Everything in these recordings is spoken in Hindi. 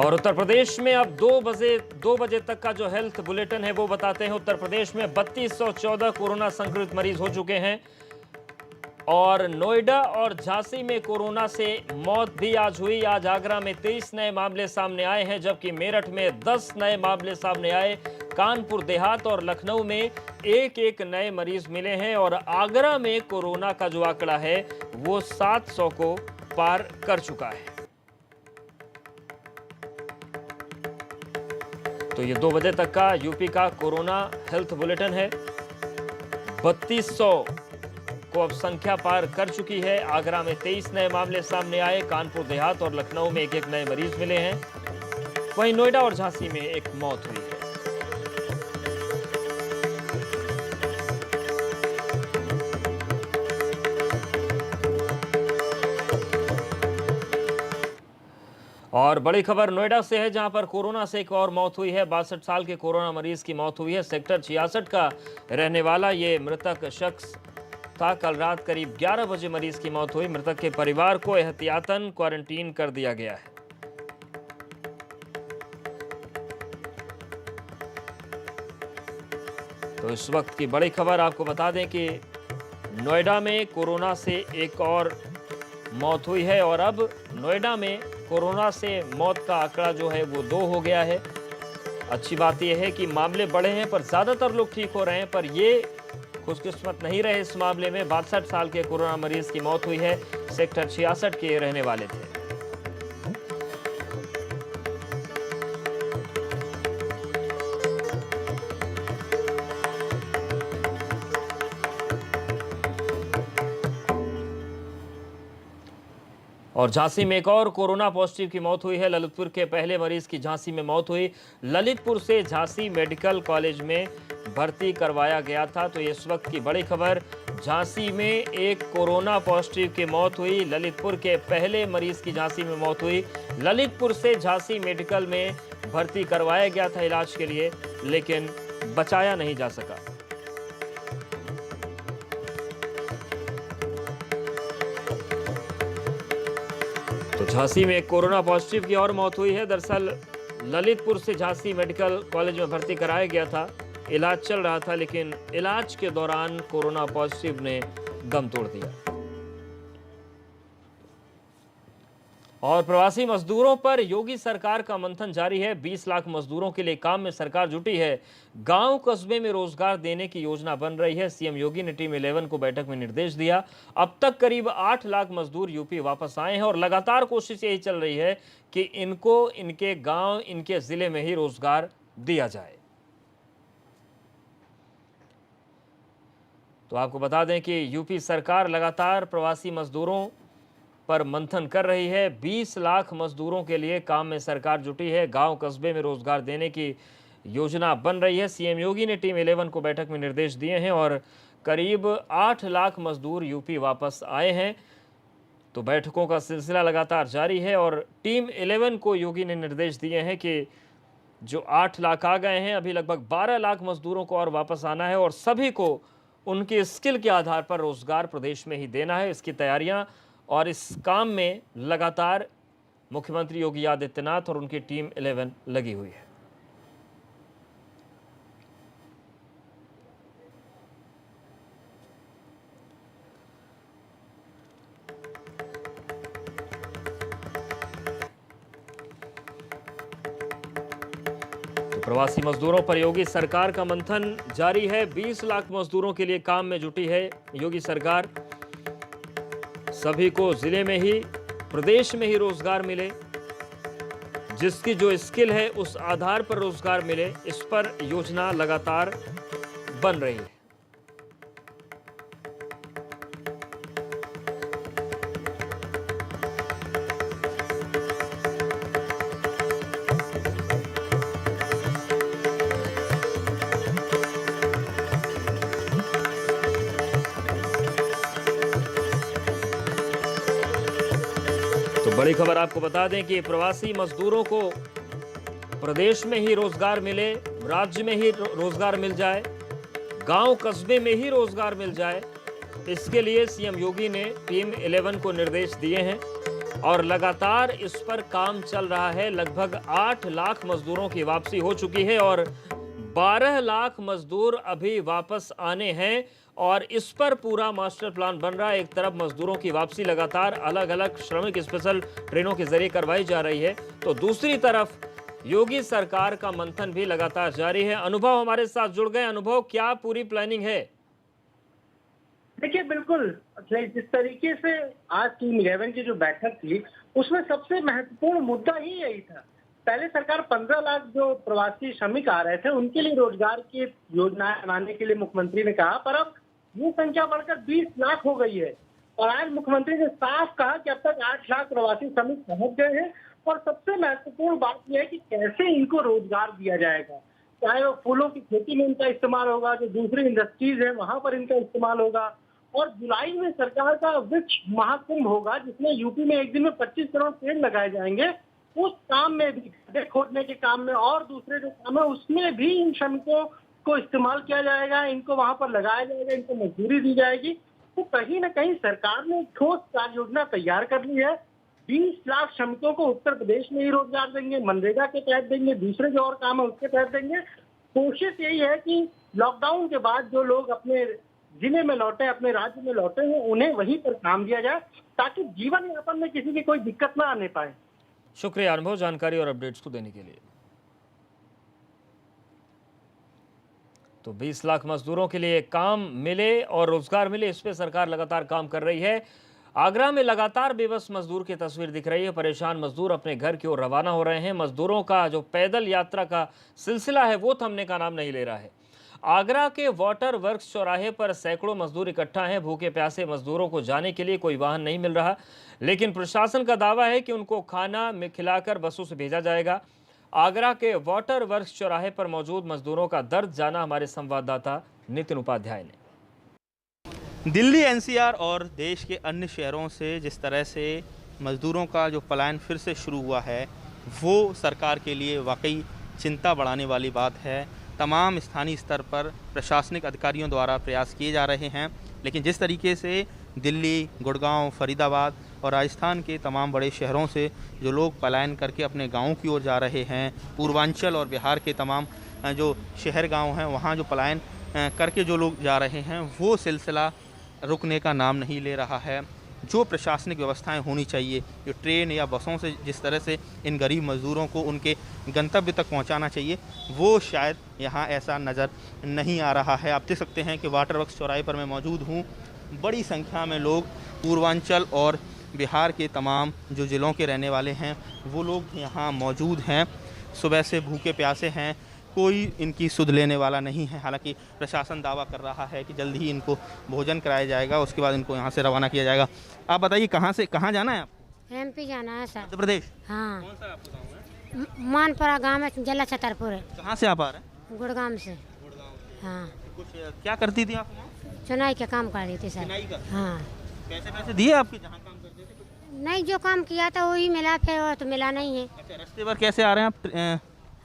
और उत्तर प्रदेश में अब 2 बजे तक का जो हेल्थ बुलेटिन है वो बताते हैं। उत्तर प्रदेश में 3214 कोरोना संक्रमित मरीज हो चुके हैं और नोएडा और झांसी में कोरोना से मौत भी आज हुई। आज आगरा में 23 नए मामले सामने आए हैं, जबकि मेरठ में 10 नए मामले सामने आए। कानपुर देहात और लखनऊ में एक एक नए मरीज मिले हैं और आगरा में कोरोना का जो आंकड़ा है वो 700 को पार कर चुका है। तो ये 2 बजे तक का यूपी का कोरोना हेल्थ बुलेटिन है। 3200 को अब संख्या पार कर चुकी है। आगरा में 23 नए मामले सामने आए। कानपुर देहात और लखनऊ में एक एक नए मरीज मिले हैं। वहीं नोएडा और झांसी में एक मौत हुई है। और बड़ी खबर नोएडा से है, जहां पर कोरोना से एक और मौत हुई है। 62 साल के कोरोना मरीज की मौत हुई है। सेक्टर 66 का रहने वाला ये मृतक शख्स था। कल रात करीब 11 बजे मरीज की मौत हुई। मृतक के परिवार को एहतियातन क्वारंटीन कर दिया गया है। तो इस वक्त की बड़ी खबर आपको बता दें कि नोएडा में कोरोना से एक और मौत हुई है और अब नोएडा में कोरोना से मौत का आंकड़ा जो है वो 2 हो गया है। अच्छी बात यह है कि मामले बढ़े हैं पर ज्यादातर लोग ठीक हो रहे हैं, पर ये खुशकिस्मत नहीं रहे। इस मामले में 62 साल के कोरोना मरीज की मौत हुई है। सेक्टर 66 के रहने वाले थे। और झांसी में एक और कोरोना पॉजिटिव की मौत हुई है। ललितपुर के पहले मरीज की झांसी में मौत हुई। ललितपुर से झांसी मेडिकल कॉलेज में भर्ती करवाया गया था। तो इस वक्त की बड़ी खबर, झांसी में एक कोरोना पॉजिटिव की मौत हुई। ललितपुर के पहले मरीज की झांसी में मौत हुई। ललितपुर से झांसी मेडिकल में भर्ती करवाया गया था इलाज के लिए, लेकिन बचाया नहीं जा सका। तो झांसी में एक कोरोना पॉजिटिव की और मौत हुई है। दरअसल ललितपुर से झांसी मेडिकल कॉलेज में भर्ती कराया गया था। इलाज चल रहा था, लेकिन इलाज के दौरान कोरोना पॉजिटिव ने दम तोड़ दिया। और प्रवासी मजदूरों पर योगी सरकार का मंथन जारी है। 20 लाख मजदूरों के लिए काम में सरकार जुटी है। गांव कस्बे में रोजगार देने की योजना बन रही है। सीएम योगी ने टीम 11 को बैठक में निर्देश दिया। अब तक करीब 8 लाख मजदूर यूपी वापस आए हैं और लगातार कोशिश यही चल रही है कि इनको इनके गांव, इनके जिले में ही रोजगार दिया जाए। तो आपको बता दें कि यूपी सरकार लगातार प्रवासी मजदूरों पर मंथन कर रही है। 20 लाख मजदूरों के लिए काम में सरकार जुटी है। गांव कस्बे में रोजगार देने की योजना बन रही है। सीएम योगी ने टीम 11 को बैठक में निर्देश दिए हैं और करीब 8 लाख मजदूर यूपी वापस आए हैं। तो बैठकों का सिलसिला लगातार जारी है और टीम 11 को योगी ने निर्देश दिए हैं कि जो 8 लाख आ गए हैं, अभी लगभग 12 लाख मजदूरों को और वापस आना है और सभी को उनके स्किल के आधार पर रोजगार प्रदेश में ही देना है। इसकी तैयारियां और इस काम में लगातार मुख्यमंत्री योगी आदित्यनाथ और उनकी टीम 11 लगी हुई है। तो प्रवासी मजदूरों पर योगी सरकार का मंथन जारी है। 20 लाख मजदूरों के लिए काम में जुटी है योगी सरकार। सभी को जिले में ही, प्रदेश में ही रोजगार मिले। जिसकी जो स्किल है उस आधार पर रोजगार मिले, इस पर योजना लगातार बन रही है। तो बड़ी खबर आपको बता दें कि प्रवासी मजदूरों को प्रदेश में ही रोजगार मिले, राज्य में ही रोजगार मिल जाए, गांव कस्बे में ही रोजगार मिल जाए। इसके लिए सीएम योगी ने टीम 11 को निर्देश दिए हैं और लगातार इस पर काम चल रहा है। लगभग 8 लाख मजदूरों की वापसी हो चुकी है और 12 लाख मजदूर अभी वापस आने हैं और इस पर पूरा मास्टर प्लान बन रहा है। एक तरफ मजदूरों की वापसी लगातार अलग अलग श्रमिक स्पेशल ट्रेनों के जरिए करवाई जा रही है, तो दूसरी तरफ योगी सरकार का मंथन भी लगातार जारी है। अनुभव हमारे साथ जुड़ गए। अनुभव, क्या पूरी प्लानिंग है? देखिए, बिल्कुल जिस तरीके से आज टीम 11 की जो बैठक थी उसमें सबसे महत्वपूर्ण मुद्दा ही यही था। पहले सरकार 15 लाख जो प्रवासी श्रमिक आ रहे थे उनके लिए रोजगार की योजनाएं बनाने के लिए मुख्यमंत्री ने कहा, पर अब ये संख्या बढ़कर 20 लाख हो गई है। और आज मुख्यमंत्री ने साफ कहा कि अब तक 8 लाख प्रवासी श्रमिक पहुंच गए हैं और सबसे महत्वपूर्ण बात यह है कि कैसे इनको रोजगार दिया जाएगा। चाहे वो फूलों की खेती में इनका इस्तेमाल होगा, जो दूसरी इंडस्ट्रीज है वहां पर इनका इस्तेमाल होगा। और जुलाई में सरकार का वृक्ष महाकुंभ होगा जिसमें यूपी में एक दिन में 25 करोड़ पेड़ लगाए जाएंगे। उस काम में भी, गड्ढे खोदने के काम में और दूसरे जो काम है उसमें भी इन श्रमिकों को इस्तेमाल किया जाएगा, इनको वहां पर लगाया जाएगा, इनको मजदूरी दी जाएगी। तो कहीं ना कहीं सरकार ने ठोस कार्य योजना तैयार कर ली है। 20 लाख श्रमिकों को उत्तर प्रदेश में ही रोजगार देंगे, मनरेगा के तहत देंगे, दूसरे जो और काम है उसके तहत देंगे। कोशिश यही है कि लॉकडाउन के बाद जो लोग अपने जिले में लौटे, अपने राज्य में लौटे हैं, उन्हें वहीं पर काम दिया जाए ताकि जीवन यापन में किसी की कोई दिक्कत ना आने पाए। शुक्रिया अनुभव, जानकारी और अपडेट्स को देने के लिए। तो 20 लाख मजदूरों के लिए काम मिले और रोजगार मिले, इस पे सरकार लगातार काम कर रही है। आगरा में लगातार बेबस मजदूर की तस्वीर दिख रही है। परेशान मजदूर अपने घर की ओर रवाना हो रहे हैं। मजदूरों का जो पैदल यात्रा का सिलसिला है वो थमने का नाम नहीं ले रहा है। आगरा के वाटर वर्क्स चौराहे पर सैकड़ों मजदूर इकट्ठा हैं। भूखे प्यासे मजदूरों को जाने के लिए कोई वाहन नहीं मिल रहा, लेकिन प्रशासन का दावा है कि उनको खाना में खिलाकर बसों से भेजा जाएगा। आगरा के वाटर वर्क्स चौराहे पर मौजूद मजदूरों का दर्द जाना हमारे संवाददाता नितिन उपाध्याय ने। दिल्ली, एनसीआर और देश के अन्य शहरों से जिस तरह से मजदूरों का जो पलायन फिर से शुरू हुआ है वो सरकार के लिए वाकई चिंता बढ़ाने वाली बात है। तमाम स्थानीय स्तर पर प्रशासनिक अधिकारियों द्वारा प्रयास किए जा रहे हैं, लेकिन जिस तरीके से दिल्ली, गुड़गांव, फरीदाबाद और राजस्थान के तमाम बड़े शहरों से जो लोग पलायन करके अपने गाँव की ओर जा रहे हैं, पूर्वांचल और बिहार के तमाम जो शहर गाँव हैं वहाँ जो पलायन करके जो लोग जा रहे हैं वो सिलसिला रुकने का नाम नहीं ले रहा है। जो प्रशासनिक व्यवस्थाएं होनी चाहिए, जो ट्रेन या बसों से जिस तरह से इन गरीब मजदूरों को उनके गंतव्य तक पहुंचाना चाहिए, वो शायद यहाँ ऐसा नज़र नहीं आ रहा है। आप देख सकते हैं कि वाटर वर्क्स चौराहे पर मैं मौजूद हूँ। बड़ी संख्या में लोग पूर्वांचल और बिहार के तमाम जो ज़िलों के रहने वाले हैं वो लोग यहाँ मौजूद हैं। सुबह से भूखे प्यासे हैं, कोई इनकी सुध लेने वाला नहीं है। हालांकि प्रशासन दावा कर रहा है कि जल्द ही इनको भोजन कराया जाएगा, उसके बाद इनको यहाँ से रवाना किया जाएगा। आप बताइए कहाँ से कहाँ जाना है आपको? एमपी जाना है सर। मध्य प्रदेश? हाँ। कौन सा आपका गाँव है? मानपुरा गांव में जिला छतरपुर है। कहाँ से आप आ रहे हैं? गुड़गांव से। हाँ। कुछ क्या करती थी आप? चुनाई का काम कर रही थी सर। चुनाई का? हाँ। पैसे दिए आपके जहाँ काम करते थे? नहीं, जो काम किया था वही मिला, फिर और तो मिला नहीं है। अच्छा, रास्ते पर कैसे आ रहे हैं आप?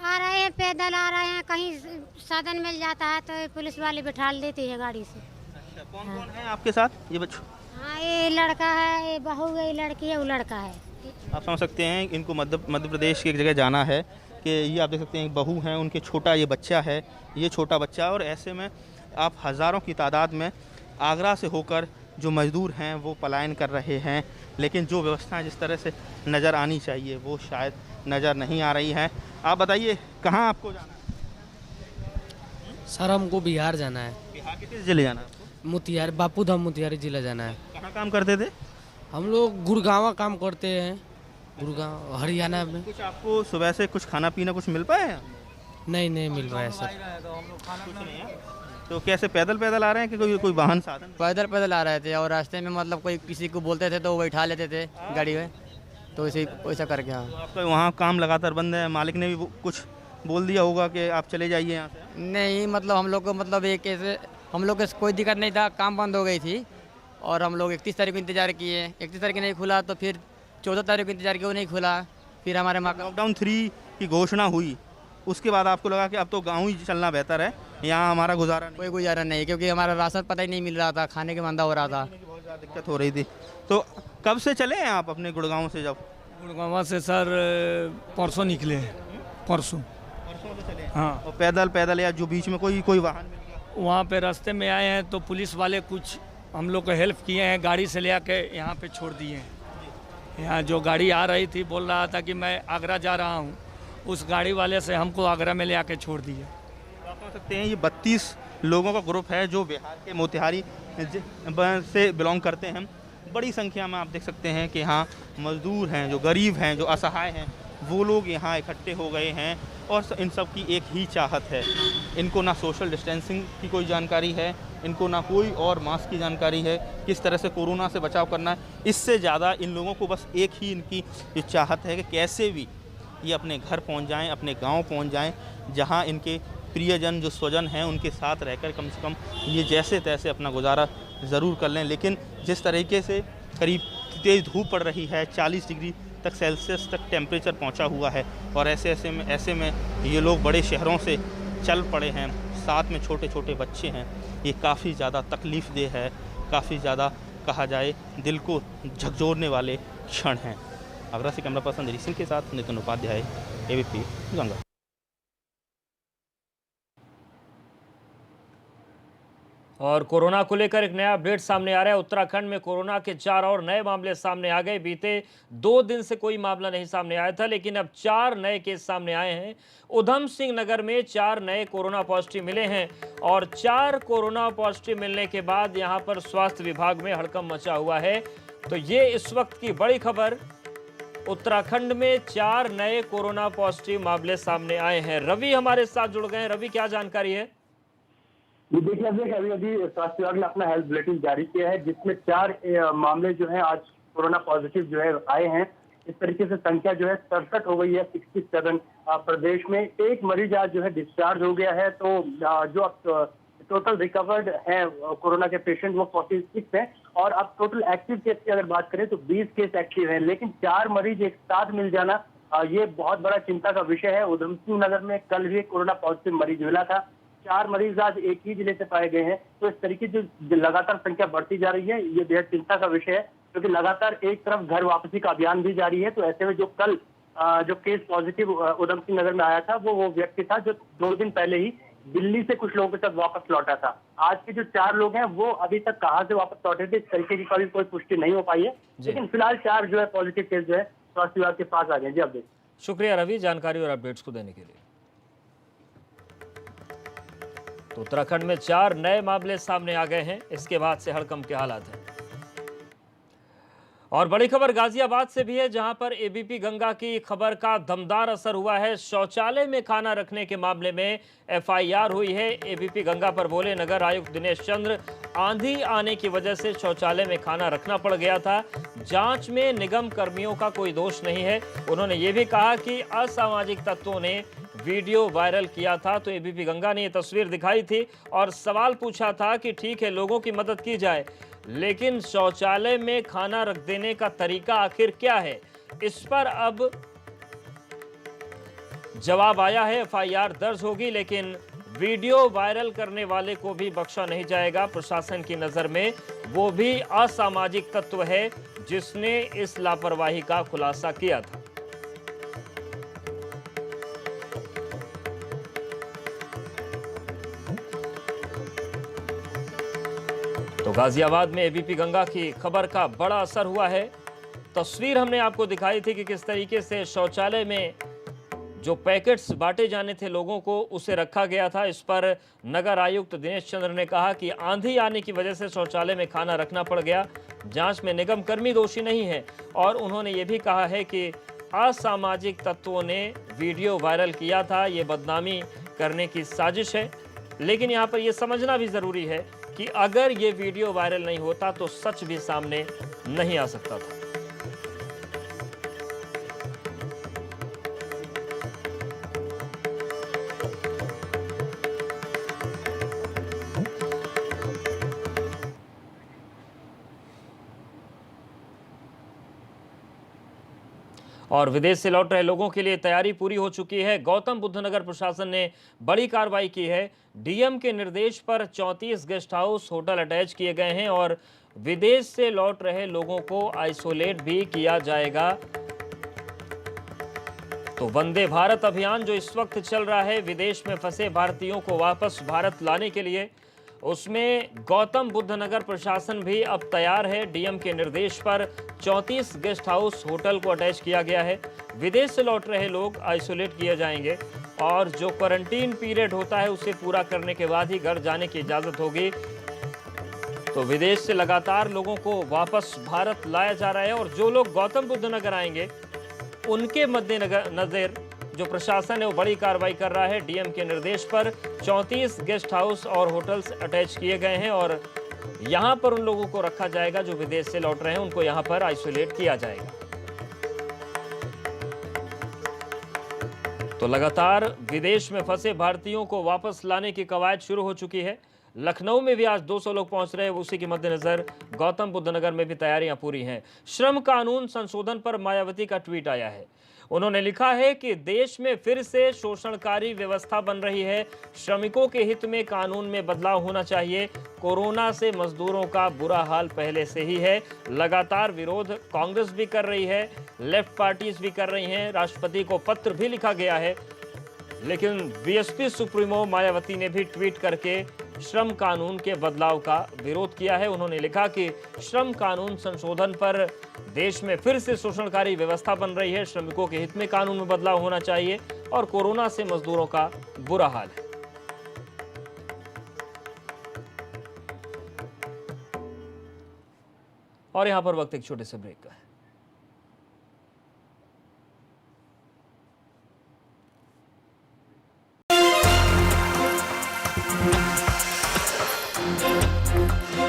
आ रहे हैं, पैदल आ रहे हैं, कहीं साधन मिल जाता है तो पुलिस वाले बिठा देती है गाड़ी से। अच्छा, कौन है आपके साथ ये बच्चों? हाँ, ये लड़का है, ये बहू है, ये लड़की है, वो लड़का है। आप समझ सकते हैं इनको मध्य प्रदेश की एक जगह जाना है कि ये आप देख सकते हैं बहू हैं, उनके छोटा ये बच्चा है, ये छोटा बच्चा। और ऐसे में आप हज़ारों की तादाद में आगरा से होकर जो मज़दूर हैं वो पलायन कर रहे हैं, लेकिन जो व्यवस्थाएं जिस तरह से नज़र आनी चाहिए वो शायद नज़र नहीं आ रही हैं। आप बताइए कहाँ आपको जाना है? सर हमको बिहार जाना है। बिहार के किस जिले जाना है आपको? मोतिहारी, बापूधाम मोतिहारी जिला जाना है। कहाँ काम करते थे? हम लोग गुड़गांव काम करते हैं, गुड़गांव हरियाणा में। कुछ आपको सुबह से कुछ खाना पीना कुछ मिल पाया है? नहीं मिल रहा है सर। कुछ नहीं है। तो कैसे पैदल आ रहे हैं कि कोई वाहन साधन? पैदल आ रहे थे और रास्ते में मतलब कोई किसी को बोलते थे तो वो बैठा लेते थे गाड़ी में, तो वैसा करके। हाँ। आपका वहाँ काम लगातार बंद है, मालिक ने भी कुछ बोल दिया होगा कि आप चले जाइए यहाँ से? नहीं, मतलब हम लोग को मतलब एक ऐसे हम लोग को कोई दिक्कत नहीं था, काम बंद हो गई थी और हम लोग 31 तारीख को इंतज़ार किए। 31 तारीख नहीं खुला तो फिर 14 तारीख को इंतज़ार किया, वो नहीं खुला। फिर हमारे लॉकडाउन 3 की घोषणा हुई, उसके बाद आपको लगा कि अब तो गाँव ही चलना बेहतर है, यहाँ हमारा गुजारा नहीं? कोई गुजारा नहीं, क्योंकि हमारा राशन पता ही नहीं मिल रहा था, खाने के मंदा हो रहा था। ज़्यादा दिक्कत हो रही थी। तो कब से चले हैं आप अपने गुड़गांव से? जब गुड़गांव से सर परसों निकले हैं, परसों। परसों से चले हैं? हाँ, और पैदल या जो बीच में कोई वाहन मिल गया? वहाँ पे रास्ते में आए हैं तो पुलिस वाले कुछ हम लोग को हेल्प किए हैं, गाड़ी से ले आके यहाँ पे छोड़ दिए हैं। यहाँ जो गाड़ी आ रही थी बोल रहा था कि मैं आगरा जा रहा हूँ, उस गाड़ी वाले से हमको आगरा में ले आके छोड़ दिए। आप समझ सकते हैं ये 32 लोगों का ग्रुप है जो बिहार के मोतिहारी से बिलोंग करते हैं। बड़ी संख्या में आप देख सकते हैं कि यहाँ मजदूर हैं, जो गरीब हैं, जो असहाय हैं, वो लोग यहाँ इकट्ठे हो गए हैं और इन सब की एक ही चाहत है। इनको ना सोशल डिस्टेंसिंग की कोई जानकारी है, इनको ना कोई और मास्क की जानकारी है, किस तरह से कोरोना से बचाव करना है। इससे ज़्यादा इन लोगों को बस एक ही इनकी जो चाहत है कि कैसे भी ये अपने घर पहुंच जाएं, अपने गांव पहुंच जाएं, जहां इनके प्रियजन जो स्वजन हैं उनके साथ रहकर कम से कम ये जैसे तैसे अपना गुजारा ज़रूर कर लें। लेकिन जिस तरीके से करीब तेज़ धूप पड़ रही है, 40 डिग्री तक सेल्सियस तक टेम्परेचर पहुंचा हुआ है और ऐसे में ये लोग बड़े शहरों से चल पड़े हैं, साथ में छोटे छोटे बच्चे हैं। ये काफ़ी ज़्यादा तकलीफ़देह है, काफ़ी ज़्यादा कहा जाए दिल को झकझोरने वाले क्षण हैं। आगरा से कैमरा पर्सन दिलीप सिंह के साथ नितिन उपाध्याय, एबीपी गंगा। और कोरोना को लेकर एक नया अपडेट सामने आ रहा है। उत्तराखंड में कोरोना के 4 और नए मामले सामने आ गए। बीते 2 दिन से कोई मामला नहीं सामने आया था, लेकिन अब 4 नए केस सामने आए हैं। उधम सिंह नगर में 4 नए कोरोना पॉजिटिव मिले हैं और 4 कोरोना पॉजिटिव मिलने के बाद यहां पर स्वास्थ्य विभाग में हड़कंप मचा हुआ है। तो ये इस वक्त की बड़ी खबर, उत्तराखंड में 4 नए कोरोना पॉजिटिव मामले सामने आए हैं। रवि हमारे साथ जुड़ गए हैं। रवि, क्या जानकारी है? देखिए अभी स्वास्थ्य विभाग ने अपना हेल्थ बुलेटिन जारी किया है, जिसमें 4 मामले जो है आज कोरोना पॉजिटिव जो है आए हैं। इस तरीके से संख्या जो है 67 हो गई है 67 प्रदेश में। एक मरीज आज जो है डिस्चार्ज हो गया है। तो जो अब टोटल रिकवर्ड है कोरोना के पेशेंट वो 46 है और अब टोटल एक्टिव केस की अगर बात करें तो 20 केस एक्टिव है। लेकिन 4 मरीज एक साथ मिल जाना ये बहुत बड़ा चिंता का विषय है। उधम सिंह नगर में कल भी कोरोना पॉजिटिव मरीज मिला था। 4 मरीज आज एक ही जिले से पाए गए हैं। तो इस तरीके से जो लगातार संख्या बढ़ती जा रही है, ये बेहद चिंता का विषय है, क्योंकि लगातार एक तरफ घर वापसी का अभियान भी जारी है। तो ऐसे में जो कल जो केस पॉजिटिव उधम सिंह नगर में आया था वो व्यक्ति था जो 2 दिन पहले ही दिल्ली से कुछ लोगों के साथ वापस लौटा था। आज के जो 4 लोग हैं वो अभी तक कहाँ से वापस लौटे थे, इस तरीके की कभी कोई पुष्टि नहीं हो पाई है। लेकिन फिलहाल 4 जो है पॉजिटिव केस जो है स्वास्थ्य विभाग के पास आ गए। जी, अपडेट। शुक्रिया रवि, जानकारी और अपडेट्स को देने के लिए। तो उत्तराखंड में 4 नए मामले सामने आ गए हैं। इसके बाद से हड़कंप के हालात हैं। और बड़ी खबर गाजियाबाद से भी है, जहां पर एबीपी गंगा की खबर का दमदार असर हुआ है। शौचालय में खाना रखने के मामले में एफआईआर हुई है। एबीपी गंगा पर बोले नगर आयुक्त दिनेश चंद्र, आंधी आने की वजह से शौचालय में खाना रखना पड़ गया था। जांच में निगम कर्मियों का कोई दोष नहीं है। उन्होंने ये भी कहा कि असामाजिक तत्वों ने वीडियो वायरल किया था। तो एबीपी गंगा ने ये तस्वीर दिखाई थी और सवाल पूछा था कि ठीक है, लोगों की मदद की जाए, लेकिन शौचालय में खाना रख देने का तरीका आखिर क्या है? इस पर अब जवाब आया है। एफआईआर दर्ज होगी, लेकिन वीडियो वायरल करने वाले को भी बख्शा नहीं जाएगा। प्रशासन की नजर में वो भी असामाजिक तत्व है जिसने इस लापरवाही का खुलासा किया था। तो गाजियाबाद में एबीपी गंगा की खबर का बड़ा असर हुआ है। तस्वीर हमने आपको दिखाई थी कि किस तरीके से शौचालय में जो पैकेट्स बांटे जाने थे लोगों को, उसे रखा गया था। इस पर नगर आयुक्त दिनेश चंद्र ने कहा कि आंधी आने की वजह से शौचालय में खाना रखना पड़ गया। जांच में निगम कर्मी दोषी नहीं है। और उन्होंने ये भी कहा है कि असामाजिक तत्वों ने वीडियो वायरल किया था, ये बदनामी करने की साजिश है। लेकिन यहाँ पर यह समझना भी जरूरी है कि अगर ये वीडियो वायरल नहीं होता तो सच भी सामने नहीं आ सकता था। और विदेश से लौट रहे लोगों के लिए तैयारी पूरी हो चुकी है। गौतम बुद्ध नगर प्रशासन ने बड़ी कार्रवाई की है। डीएम के निर्देश पर 34 गेस्ट हाउस होटल अटैच किए गए हैं और विदेश से लौट रहे लोगों को आइसोलेट भी किया जाएगा। तो वंदे भारत अभियान जो इस वक्त चल रहा है विदेश में फंसे भारतीयों को वापस भारत लाने के लिए, उसमें गौतम बुद्ध नगर प्रशासन भी अब तैयार है। डीएम के निर्देश पर 34 गेस्ट हाउस होटल को अटैच किया गया है। विदेश से लौट रहे लोग आइसोलेट किए जाएंगे और जो क्वारंटीन पीरियड होता है उसे पूरा करने के बाद ही घर जाने की इजाजत होगी। तो विदेश से लगातार लोगों को वापस भारत लाया जा रहा है और जो लोग गौतम बुद्ध नगर आएंगे उनके मद्देनजर जो प्रशासन है वो बड़ी कार्रवाई कर रहा है। डीएम के निर्देश पर 34 गेस्ट हाउस और होटल्स अटैच किए गए हैं और यहां पर उन लोगों को रखा जाएगा जो विदेश से लौट रहे हैं, उनको यहां पर आइसोलेट किया जाएगा। तो लगातार विदेश में फंसे भारतीयों को वापस लाने की कवायद शुरू हो चुकी है। लखनऊ में भी आज 200 लोग पहुंच रहे हैं, उसी के मद्देनजर गौतम बुद्ध नगर में भी तैयारियां पूरी हैं। श्रम कानून संशोधन पर मायावती का ट्वीट आया है। उन्होंने लिखा है कि देश में फिर से शोषणकारी व्यवस्था बन रही है। श्रमिकों के हित में कानून में बदलाव होना चाहिए। कोरोना से मजदूरों का बुरा हाल पहले से ही है। लगातार विरोध कांग्रेस भी कर रही है, लेफ्ट पार्टीज भी कर रही हैं। राष्ट्रपति को पत्र भी लिखा गया है, लेकिन बीएसपी सुप्रीमो मायावती ने भी ट्वीट करके श्रम कानून के बदलाव का विरोध किया है। उन्होंने लिखा कि श्रम कानून संशोधन पर देश में फिर से शोषणकारी व्यवस्था बन रही है। श्रमिकों के हित में कानून में बदलाव होना चाहिए और कोरोना से मजदूरों का बुरा हाल है। और यहां पर वक्त एक छोटे से ब्रेक का है।